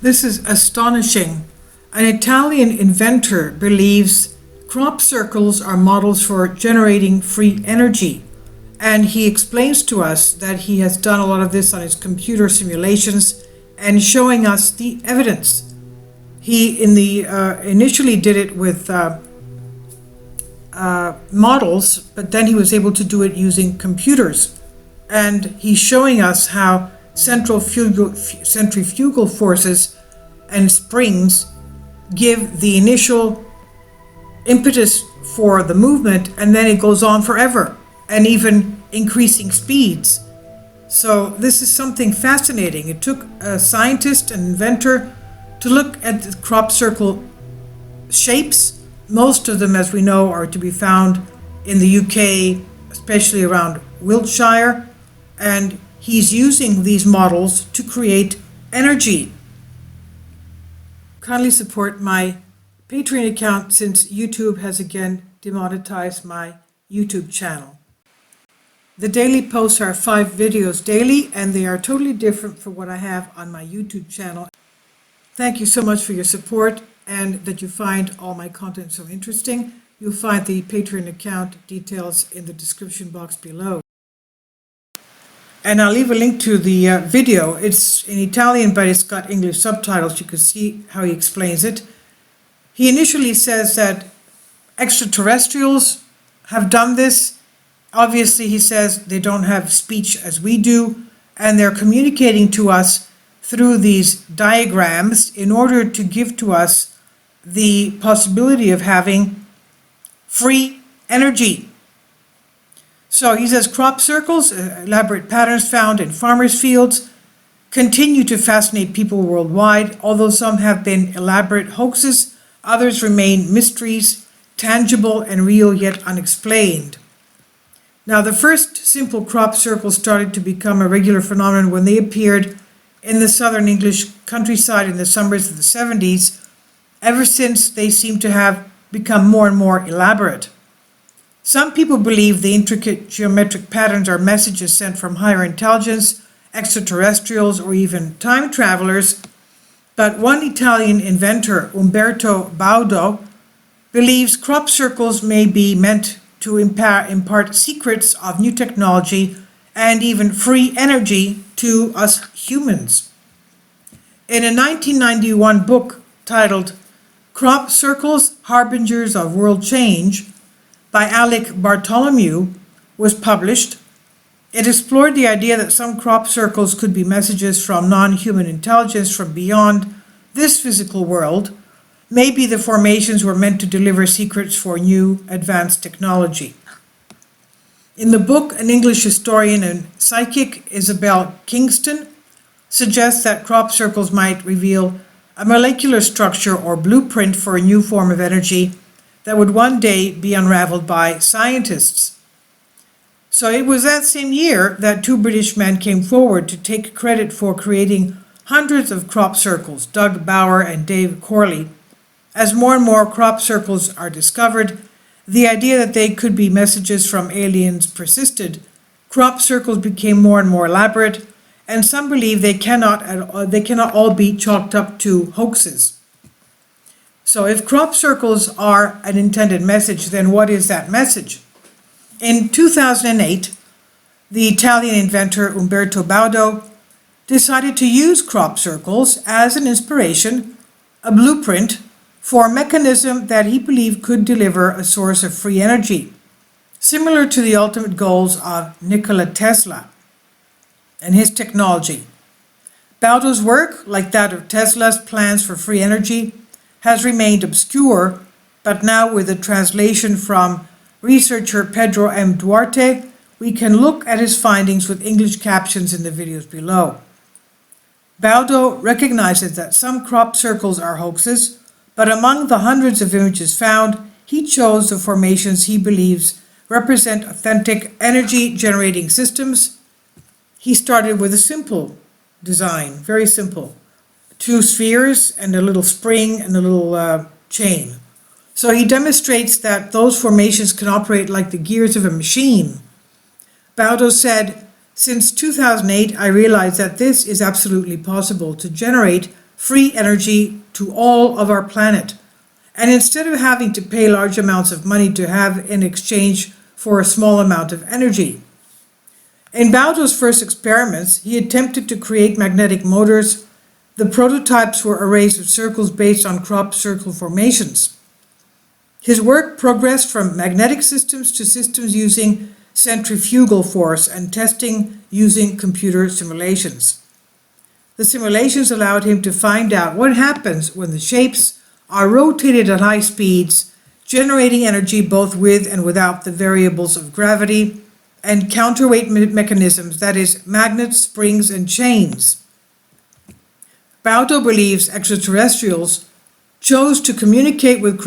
This is astonishing. An Italian inventor believes crop circles are models for generating free energy. And he explains to us that he has done a lot of this on his computer simulations and showing us the evidence. He initially did it with models, but then he was able to do it using computers. And he's showing us how centrifugal forces and springs give the initial impetus for the movement, and then it goes on forever, and even increasing speeds. So this is something fascinating. It took a scientist, an inventor, to look at the crop circle shapes. Most of them, as we know, are to be found in the UK, especially around Wiltshire, and he's using these models to create energy. Kindly support my Patreon account since YouTube has again demonetized my YouTube channel. The daily posts are 5 videos daily, and they are totally different from what I have on my YouTube channel. Thank you so much for your support and that you find all my content so interesting. You'll find the Patreon account details in the description box below. And I'll leave a link to the video. It's in Italian, but it's got English subtitles. You can see how he explains it. He initially says that extraterrestrials have done this. Obviously, he says they don't have speech as we do, and they're communicating to us through these diagrams in order to give to us the possibility of having free energy. So he says crop circles, elaborate patterns found in farmers' fields, continue to fascinate people worldwide. Although some have been elaborate hoaxes, others remain mysteries, tangible and real yet unexplained. Now, the first simple crop circles started to become a regular phenomenon when they appeared in the southern English countryside in the summers of the 70s. Ever since, they seem to have become more and more elaborate. Some people believe the intricate geometric patterns are messages sent from higher intelligence, extraterrestrials, or even time travelers. But one Italian inventor, Umberto Baudo, believes crop circles may be meant to impart secrets of new technology and even free energy to us humans. In a 1991 book titled Crop Circles, Harbingers of World Change, by Alec Bartholomew, was published. It explored the idea that some crop circles could be messages from non-human intelligence from beyond this physical world. Maybe the formations were meant to deliver secrets for new advanced technology. In the book, an English historian and psychic, Isabel Kingston, suggests that crop circles might reveal a molecular structure or blueprint for a new form of energy that would one day be unraveled by scientists. So it was that same year that 2 British men came forward to take credit for creating hundreds of crop circles, Doug Bauer and Dave Corley. As more and more crop circles are discovered, the idea that they could be messages from aliens persisted. Crop circles became more and more elaborate, and some believe they cannot all be chalked up to hoaxes. So if crop circles are an intended message, then what is that message? In 2008, the Italian inventor Umberto Baudo decided to use crop circles as an inspiration, a blueprint for a mechanism that he believed could deliver a source of free energy, similar to the ultimate goals of Nikola Tesla and his technology. Baudo's work, like that of Tesla's plans for free energy, has remained obscure, but now with a translation from researcher Pedro M. Duarte, we can look at his findings with English captions in the videos below. Baudo recognizes that some crop circles are hoaxes, but among the hundreds of images found, he chose the formations he believes represent authentic energy-generating systems. He started with a simple design, very simple. 2 spheres and a little spring and a little chain. So he demonstrates that those formations can operate like the gears of a machine. Baudo said, "Since 2008, I realized that this is absolutely possible to generate free energy to all of our planet. And instead of having to pay large amounts of money to have in exchange for a small amount of energy." In Baudo's first experiments, he attempted to create magnetic motors. The prototypes were arrays of circles based on crop circle formations. His work progressed from magnetic systems to systems using centrifugal force and testing using computer simulations. The simulations allowed him to find out what happens when the shapes are rotated at high speeds, generating energy both with and without the variables of gravity and counterweight mechanisms, that is, magnets, springs, and chains. Baudo believes extraterrestrials chose to communicate with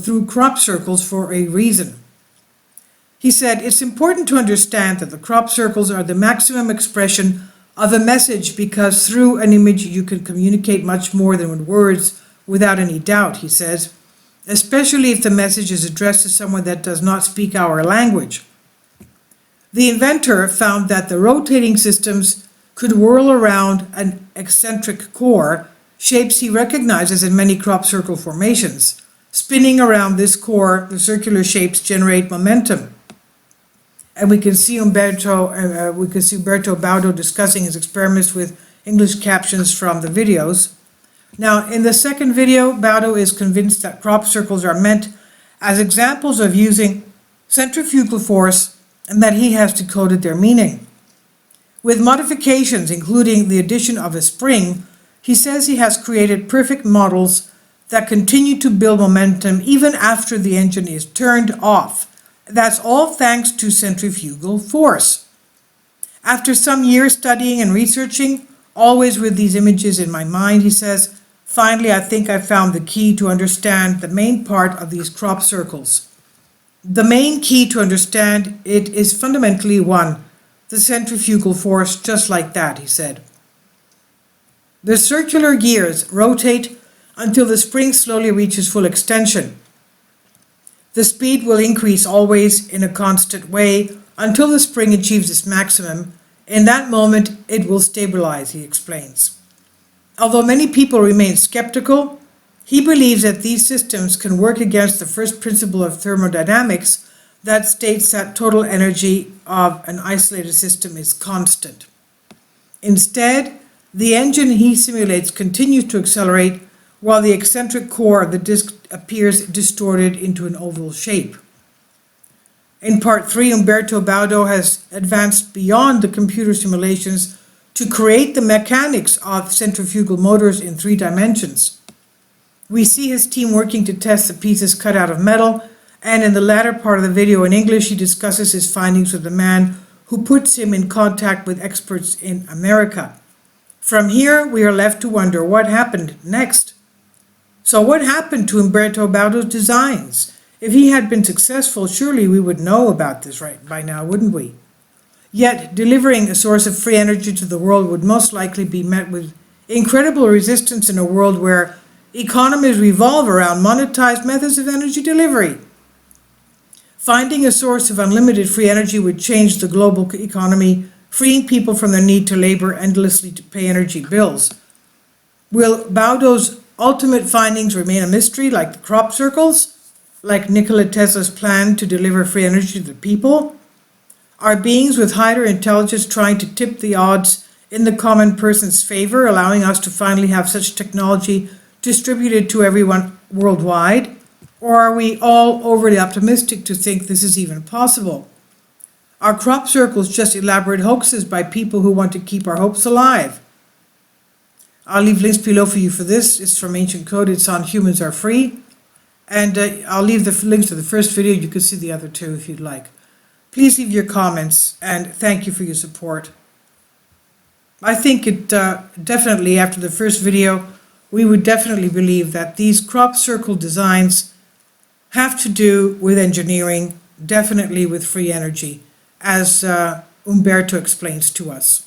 through crop circles for a reason. He said, "It's important to understand that the crop circles are the maximum expression of a message because through an image you can communicate much more than with words without any doubt," he says, "especially if the message is addressed to someone that does not speak our language." The inventor found that the rotating systems could whirl around an eccentric-core, shapes he recognizes in many crop circle formations. Spinning around this core, the circular shapes generate momentum. And we can see Umberto Baudo discussing his experiments with English captions from the videos. Now, in the second video, Baudo is convinced that crop circles are meant as examples of using centrifugal force and that he has decoded their meaning. With modifications, including the addition of a spring, he says he has created perfect models that continue to build momentum even after the engine is turned off. That's all thanks to centrifugal force. After some years studying and researching, always with these images in my mind, he says, "Finally, I think I found the key to understand the main part of these crop circles. The main key to understand it is fundamentally one, the centrifugal force, just like that," he said. The circular gears rotate until the spring slowly reaches full extension. The speed will increase always in a constant way until the spring achieves its maximum. In that moment, it will stabilize, he explains. Although many people remain skeptical, he believes that these systems can work against the first principle of thermodynamics that states that total energy of an isolated system is constant. Instead, the engine he simulates continues to accelerate while the eccentric core of the disk appears distorted into an oval shape. In part 3, Umberto Baudo has advanced beyond the computer simulations to create the mechanics of centrifugal motors in 3 dimensions. We see his team working to test the pieces cut out of metal, and in the latter part of the video in English, he discusses his findings with the man who puts him in contact with experts in America. From here, we are left to wonder what happened next. So what happened to Umberto Baudo's designs? If he had been successful, surely we would know about this right by now, wouldn't we? Yet, delivering a source of free energy to the world would most likely be met with incredible resistance in a world where economies revolve around monetized methods of energy delivery. Finding a source of unlimited free energy would change the global economy, freeing people from the need to labor endlessly to pay energy bills. Will Baudo's ultimate findings remain a mystery, like the crop circles? Like Nikola Tesla's plan to deliver free energy to the people? Are beings with higher intelligence trying to tip the odds in the common person's favor, allowing us to finally have such technology distributed to everyone worldwide? Or are we all overly optimistic to think this is even possible? Are crop circles just elaborate hoaxes by people who want to keep our hopes alive? I'll leave links below for you for this. It's from Ancient Code. It's on Humans Are Free. And I'll leave the links to the first video. You can see the other two if you'd like. Please leave your comments, and thank you for your support. I think it definitely, after the first video, we would definitely believe that these crop circle designs have to do with engineering, definitely with free energy, as Umberto explains to us.